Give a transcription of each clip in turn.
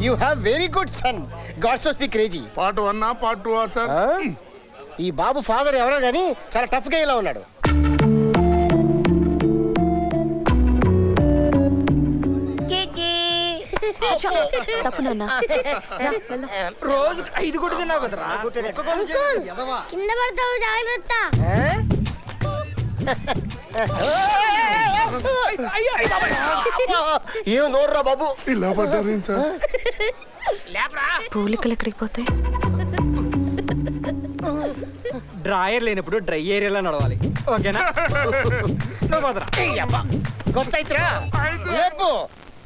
You have very good son. God must be crazy. Part 1 నా part 2 sir? ఈ బాబు father ఎవరో గానీ చాలా టఫ్ గా ఇలా ఉన్నాడు. రోజు 5 గుడ్డు తిన్నావు కదరా. కింద పడతావు జాగ్రత్త. ఏం నోర్రా బాబు ఇలా పడ్డారు సార్. పూలికలు ఎక్కడికి పోతాయి? డ్రాయర్ లేనప్పుడు డ్రై ఏరియాలో నడవాలి. ఓకేనా?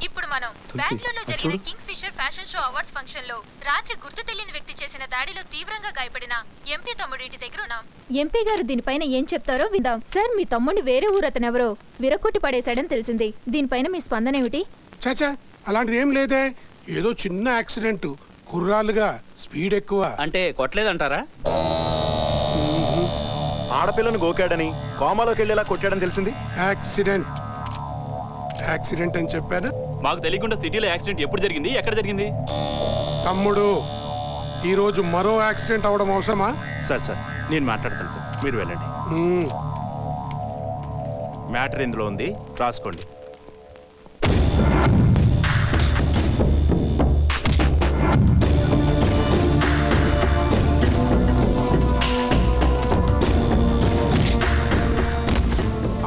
ఇప్పుడు మనం బెంగళూరులో జరిగిన Kingfisher fashion show awards function లో రాత్రి గుర్తు తెలియని వ్యక్తి చేసిన దాడిలో తీవ్రంగా గాయపడిన ఎంపీ తమ్ముడి ఇంటి దగ్గర ఉన్నాం. ఎంపీ గారు దీనిపైన ఏం చెప్తారో విందాం. సార్, మీ తమ్ముడిని వేరే ఊరు అతనెవరో విరక్కొట్టి పడేశాడని తెలిసింది. దీనిపైన మీ స్పందన ఏమిటి? చాచా అలాంటిది ఏం లేదే, ఏదో చిన్న యాక్సిడెంట్, కుర్రాలుగా స్పీడ్ ఎక్కువ. అంటే కొట్టలేదంటారా? ఆడపిల్లను గోకాడని కోమాలోకి వెళ్ళేలా కొట్టాడని తెలిసింది. యాక్సిడెంట్ యాక్సిడెంట్ అని చెప్పాను. మాకు తెలియకుండా సిటీలో యాక్సిడెంట్ ఎప్పుడు జరిగింది, ఎక్కడ జరిగింది? తమ్ముడు, ఈరోజు మరో యాక్సిడెంట్ అవడం అవసరమా? సార్ నేను మాట్లాడతాను సార్, మీరు వెళ్ళండి. మ్యాటర్ ఇందులో ఉంది, రాసుకోండి.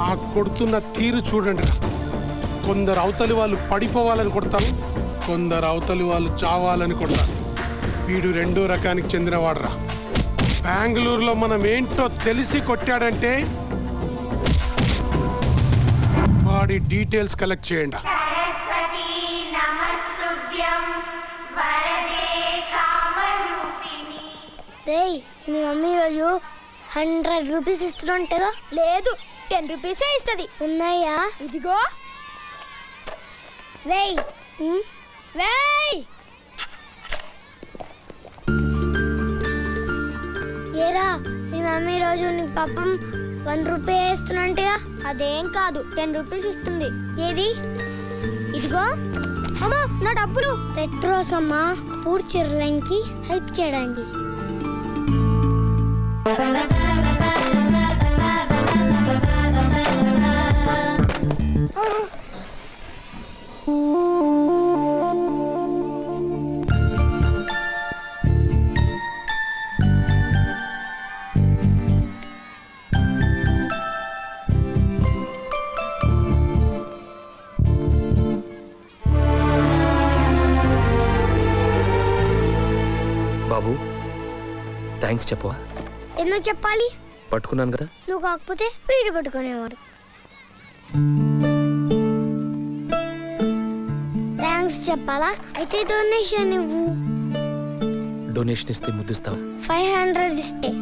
ఆ కొడుతున్న తీరు చూడండి. కొందరు అవతలి వాళ్ళు పడిపోవాలని కొడతారు, కొందరు అవతలి వాళ్ళు చావాలని కొడతారు. వీడు రెండో రకానికి చెందినవాడురా. బెంగళూరులో మనం ఏంటో తెలిసి కొట్టాడంటే వాడి డీటెయిల్స్ కలెక్ట్ చేయండి. రేయ్, మీ మమ్మీ రోజు 100 రూపీస్ ఇస్తుంటగా? లేదు, 10 రూపీసే ఇస్తుంది. ఉన్నాయా? ఇదిగో. రేయ్ రేయ్, ఏరా మీ మమ్మీ రోజు నీకు పాపం 1 రూపీ ఇస్తున్నట్టుగా? అదేం కాదు, 10 రూపీస్ ఇస్తుంది. ఏది? ఇదిగో. అమ్మా, నా డబ్బులు. రెడ్ రోజ్ అమ్మా, పూర్ చిర్లంకి హెల్ప్ చేయడానికి. బాబు, థ్యాంక్స్ చెప్పవా? ఎందుకు చెప్పాలి? పట్టుకున్నాను కదా. నువ్వు కాకపోతే వీడు పట్టుకునేవాడు. థ్యాంక్స్ చెప్పాలా? అయితే డొనేషన్ ఇవ్వు. డొనేషన్ ఇస్తే ముద్దిస్తావు. 500 ఇస్తే.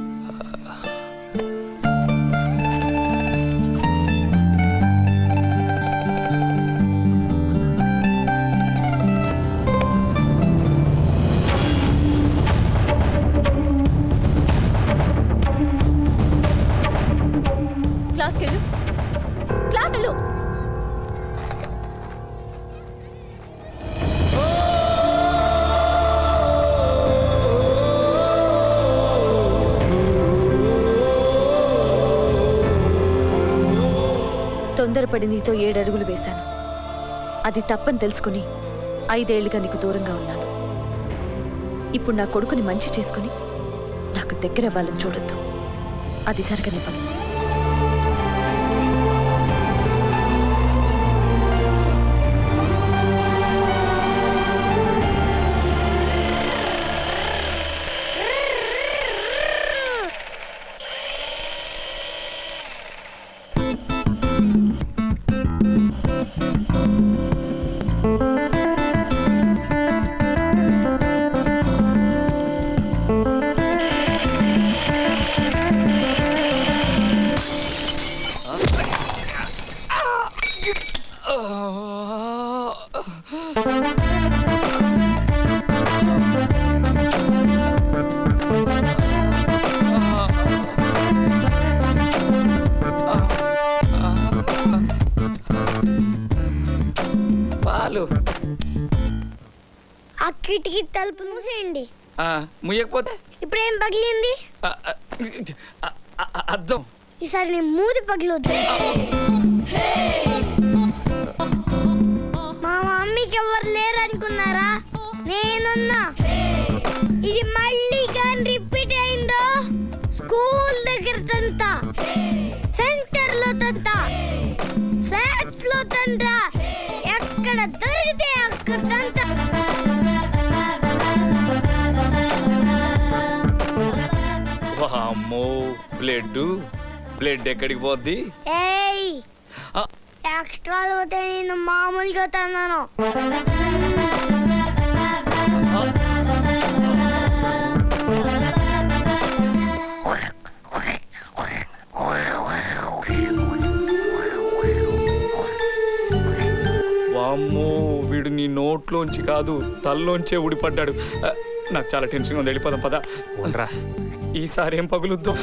క్లాస్ వెళ్ళు. తొందరపడి నీతో 7 అడుగులు వేశాను. అది తప్పని తెలుసుకుని 5 ఏళ్లుగా నీకు దూరంగా ఉన్నాను. ఇప్పుడు నా కొడుకుని మంచి చేసుకుని నాకు దగ్గర అవ్వాలని చూడొద్దు. అది జరగని పని. కిటికీ తలుపు మూసేయండి. ముయ్యకపోతే ఇప్పుడు ఏం పగిలింది? అర్థం. ఈసారి నేను మూది పగిలొద్దు. మా మమ్మీకి ఎవరు లేరు అనుకున్నారా? నేనున్నా. ఇది మళ్ళీ కానీ రిపీట్ అయిందో స్కూల్ దగ్గర తంతా, సెంటర్ లో తంతా, ఫ్లాట్స్ లో తంతా, ఎక్కడ దొరికితే అక్కడ తంతా. అమ్మో బ్లడ్ ఎక్కడికి పోద్ది? ఏయ్ ఎక్స్ట్రాలు పోతే నేను మామూలుగా తన్నాను. వామ్మో వీడు నీ నోట్లోంచి కాదు తల్లోంచే ఊడిపడ్డాడు. నాకు చాలా టెన్షన్ ఉంది, వెళ్ళిపోదాం పద. ఉండరా. ఈసారి ఏం పగులుద్దాం.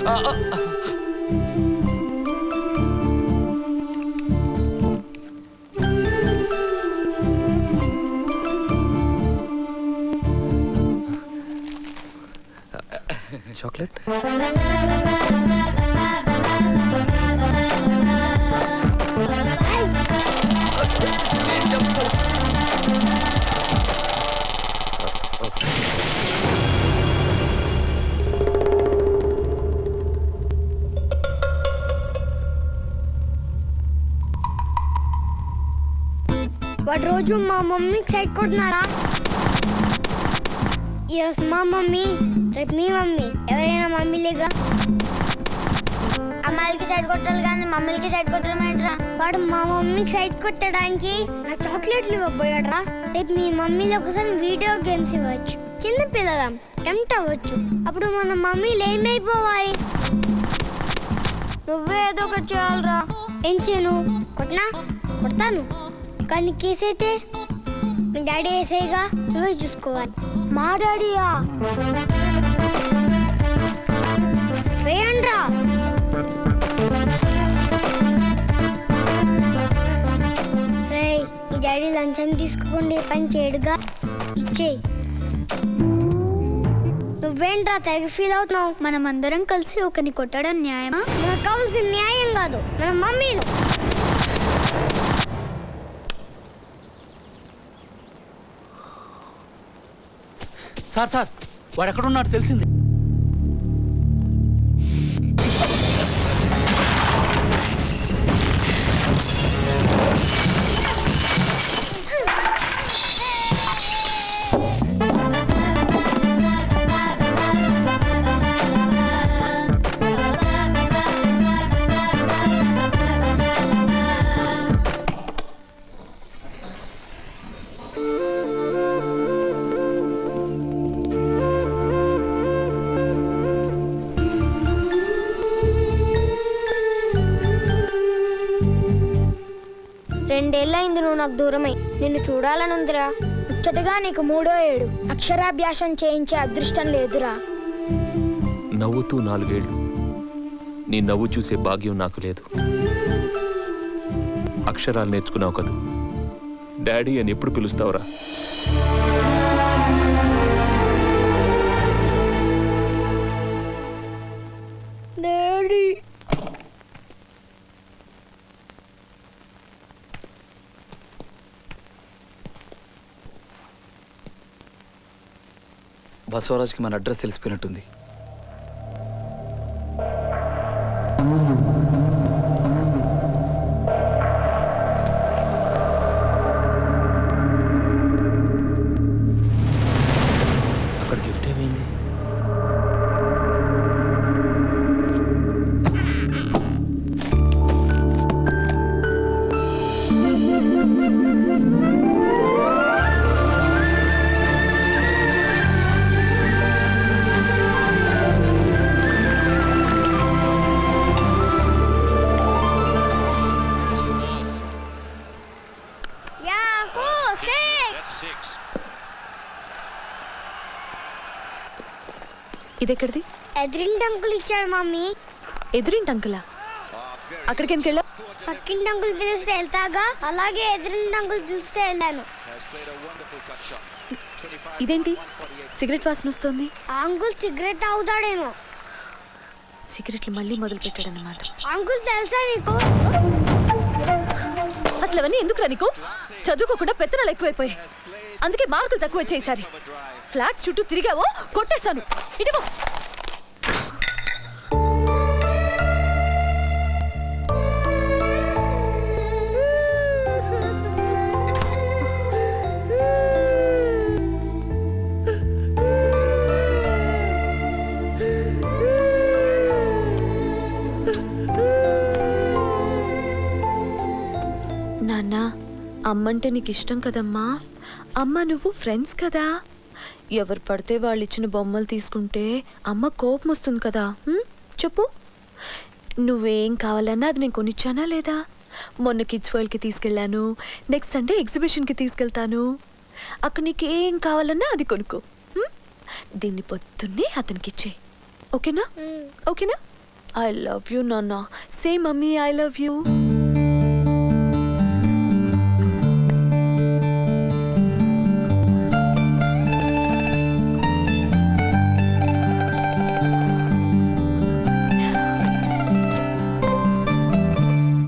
చాక్లెట్. వాడు రోజు మా మమ్మీకి సైడ్ కొడుతున్నారా? ఈరోజు మా మమ్మీ, రేపు మీ మమ్మీ. ఎవరైనా మమ్మీలేగా. అమ్మాయిలకి సైడ్ కొట్టాలి కానీ మమ్మీలకి సైడ్ కొట్టాలంటారా? వాడు మా మమ్మీకి సైడ్ కొట్టడానికి నా చాక్లెట్లు ఇవ్వబోయాడరా. రేపు మీ మమ్మీలో ఒకసారి వీడియో గేమ్స్ ఇవ్వచ్చు. చిన్న పిల్లలం టెంప్ట్ అవ్వచ్చు. అప్పుడు మన మమ్మీలు ఏమైపోవాలి? నువ్వే ఏదో ఒకటి చేయాలరా. ఏం చేయను? కొడతాను కానీ కేసు అయితే మీ డాడీ వేసేగా నువ్వే చూసుకోవాలి. మా డాడీయా? వేయండ్రా. రేయ్ ఈ డాడీ లంచం తీసుకోకుండా ఏ పని చేయడుగా, ఇచ్చేయి. నువ్వేంట్రా తెగ ఫీల్ అవుతున్నావు? మనం అందరం కలిసి ఒకరిని కొట్టడం న్యాయమా? మనకు కావాల్సిన న్యాయం కాదు మన మమ్మీలు. సార్ వాడు ఎక్కడున్నాడు తెలిసింది. రెండేళ్ళయింది నువ్వు నాకు దూరమై. నిన్ను చూడాలని ఉందిరా. ముచ్చటగా నీకు 3వ ఏడు. అక్షరాభ్యాసం చేయించే అదృష్టం లేదురా. నవ్వుతూ 4 ఏళ్ళు. నీ నవ్వు చూసే భాగ్యం నాకు లేదు. అక్షరాలు నేర్చుకున్నావు కదా, డాడీ అని ఎప్పుడు పిలుస్తావురా? డాడీ. బసవరాజ్కి మన అడ్రస్ తెలిసిపోయినట్టుంది. అక్కడ గిఫ్ట్ ఏమైంది? ఇదెక్కడిది? ఎదురింటి అంకుల్ ఇచ్చాడు మమ్మీ. ఎదురింటి అంకులా? అక్కడికి ఎందుకు వెళ్ళావు? పక్కింటి అంకుల్ పిలిస్తే వెళ్తాగా, అలాగే ఎదురింటి అంకుల్ పిలిస్తే వెళ్ళాను. ఇదేంటి సిగరెట్ వాసన వస్తుంది? అంకుల్ సిగరెట్ తాగుతాడేమో. సిగరెట్లు మళ్ళీ మొదలు పెట్టాడన్నమాట. అంకుల్ తెలుసా నీకు? అసలు అవన్నీ ఎందుకురా నీకు? చదువుకోకుండా పెత్తనాలు ఎక్కువైపోయాయి, అందుకే మార్కులు తక్కువ వచ్చాయి. ఈసారి ఫ్లాట్స్ చుట్టూ తిరిగావో కొట్టేస్తాను. ఇదిగో నాన్న, అమ్మంటే నీకు ఇష్టం కదమ్మా. అమ్మ నువ్వు ఫ్రెండ్స్ కదా. ఎవరు పడితే వాళ్ళు ఇచ్చిన బొమ్మలు తీసుకుంటే అమ్మ కోపం వస్తుంది కదా. చెప్పు, నువ్వేం కావాలన్నా అది నేను కొనిచ్చానా లేదా? మొన్న కిడ్స్ వరల్డ్కి తీసుకెళ్ళాను, నెక్స్ట్ సండే ఎగ్జిబిషన్కి తీసుకెళ్తాను. అక్కడ నీకు ఏం కావాలన్నా అది కొనుక్కో. దీన్ని పొద్దున్నే అతనికి ఇచ్చే. ఓకేనా? ఓకేనా? ఐ లవ్ యూ నాన్న. సే మమ్మీ ఐ లవ్ యూ.